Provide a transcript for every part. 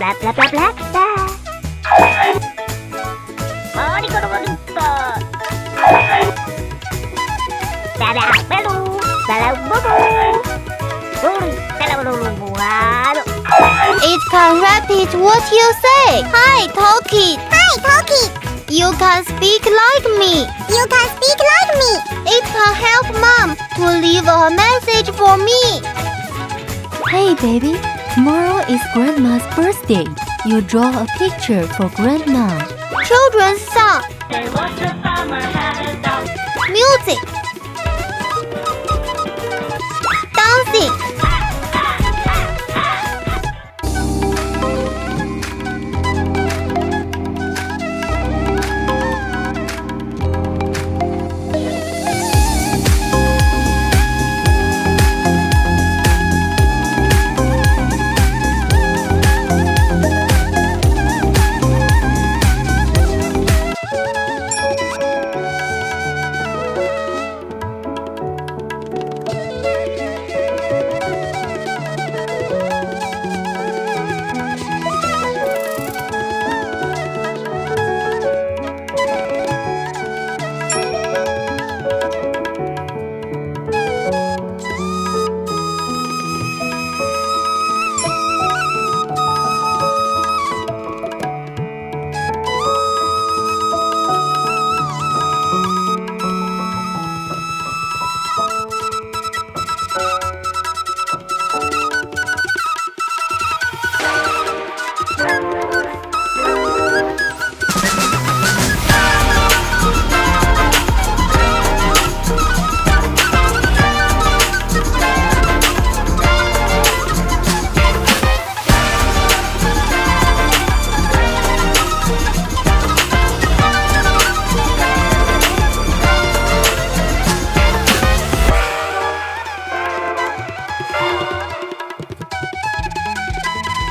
blah blah blah blah blah. It can repeat what you say. Hi, Toki. Hi, Toki. You can speak like me. You can speak like me. It can help Mom to leave a message for me. Hey, baby. Tomorrow is Grandma's birthday. You draw a picture for Grandma. Children's song. Music. Dancing.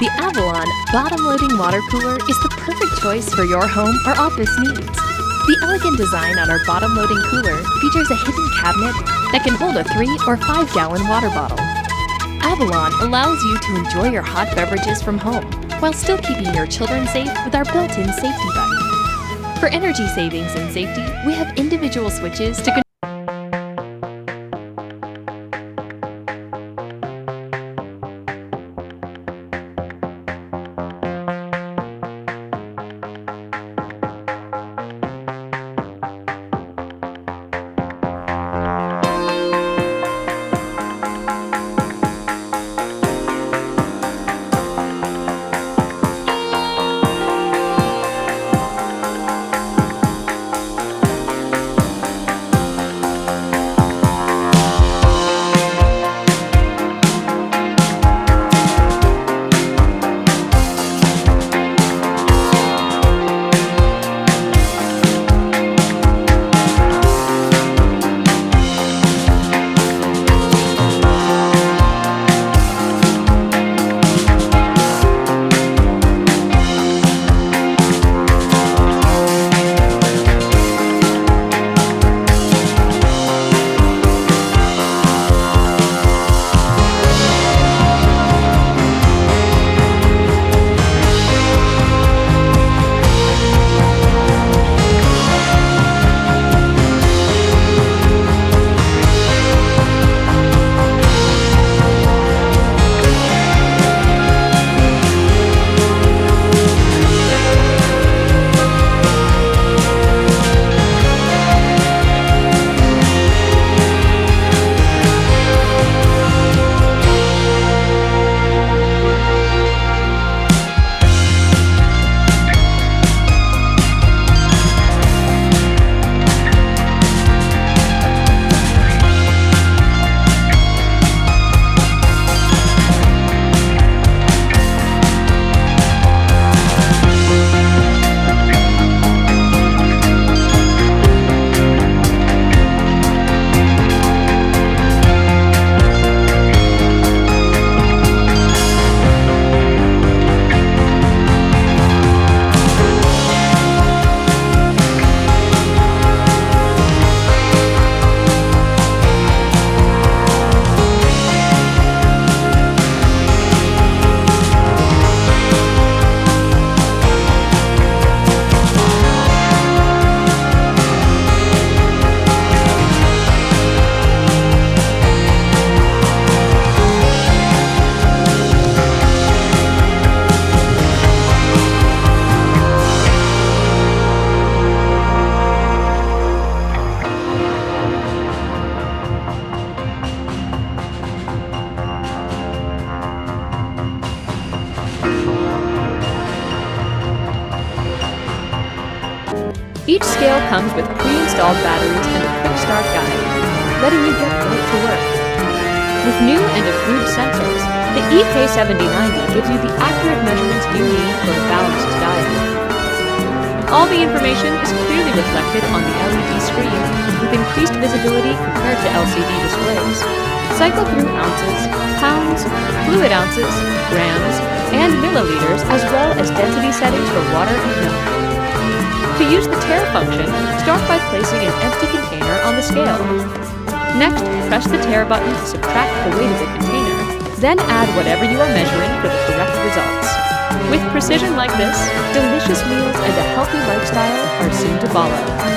The Avalon bottom-loading water cooler is the perfect choice for your home or office needs. The elegant design on our bottom-loading cooler features a hidden cabinet that can hold a 3 or 5 gallon water bottle. Avalon allows you to enjoy your hot beverages from home while still keeping your children safe with our built-in safety button. For energy savings and safety, we have individual switches to control. comes with pre-installed batteries and a quick start guide, letting you get right to work. With new and improved sensors, the EK7090 gives you the accurate measurements you need for a balanced diet. All the information is clearly reflected on the LED screen, with increased visibility compared to LCD displays. Cycle through ounces, pounds, fluid ounces, grams, and milliliters, as well as density settings for water and milk. To use the tare function, start by placing an empty container on the scale. Next, press the tare button to subtract the weight of the container, then add whatever you are measuring for the correct results. With precision like this, delicious meals and a healthy lifestyle are soon to follow.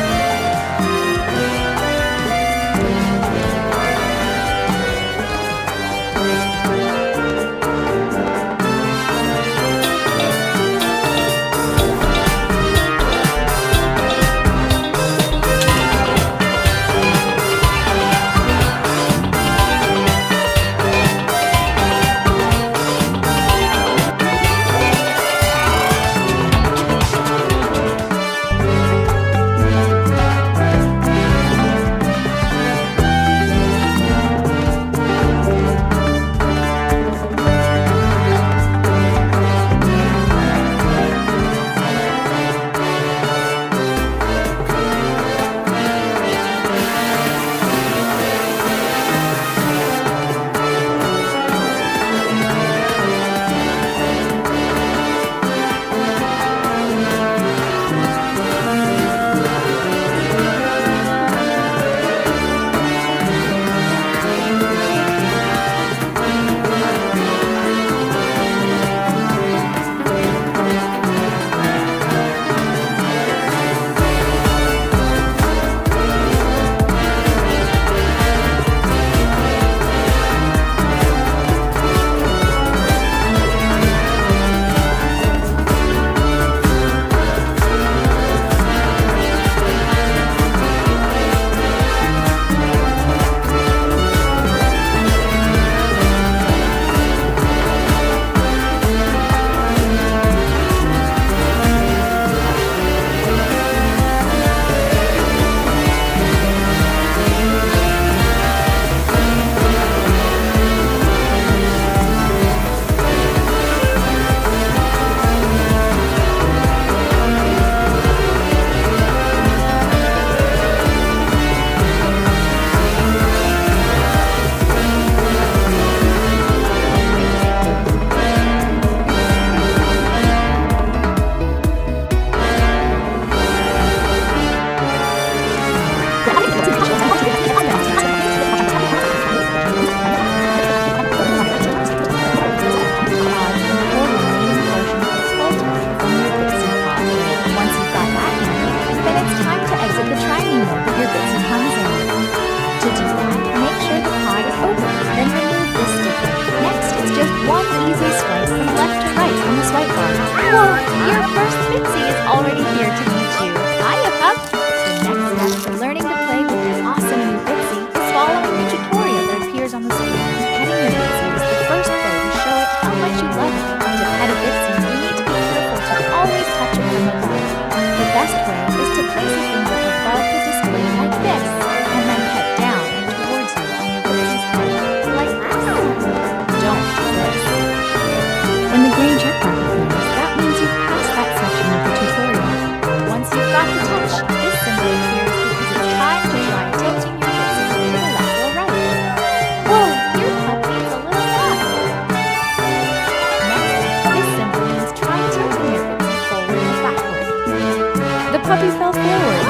puppy fell forward.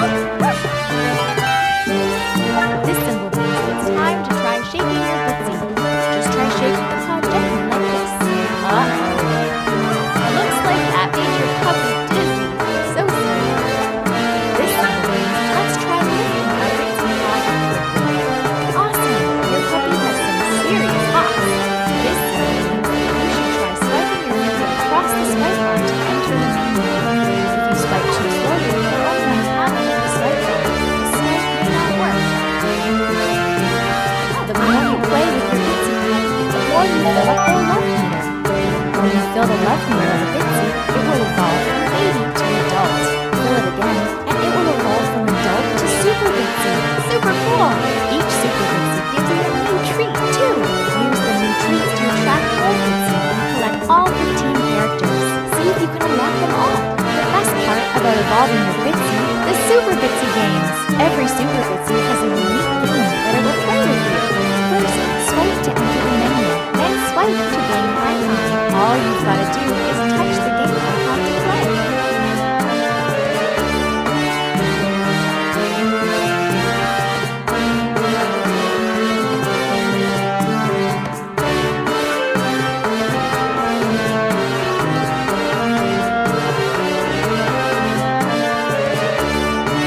This symbol means it's time to try shaking your footsie. Just try shaking the paw gently like this. Looks like that made your puppy dizzy. So sweet. This symbol means let's try lifting our footsie paw quickly. Awesome! Your puppy has some serious hops. This symbol means you should try swiping your finger across the swipe bar to enter the main menu. If you swipe too slowly, or only half of the swipe bar, the swipe may not work. The more you play with your Bitsy pet, the more you fill up their love meter. When you fill the love meter of a Bitsy, it will evolve from baby to adult. Fill it again, and it will evolve from adult cool! Each Super Bitsy gives you a new treat, too! Use the new treats to attract more Bitsy and collect all 15 characters. See if you can unlock them all. The best part about evolving your Bitsy, the Super Bitsy games. Every Super Bitsy has a unique game that it will play with you. First, swipe to enter the menu, then swipe to gain icon. All you've got to do is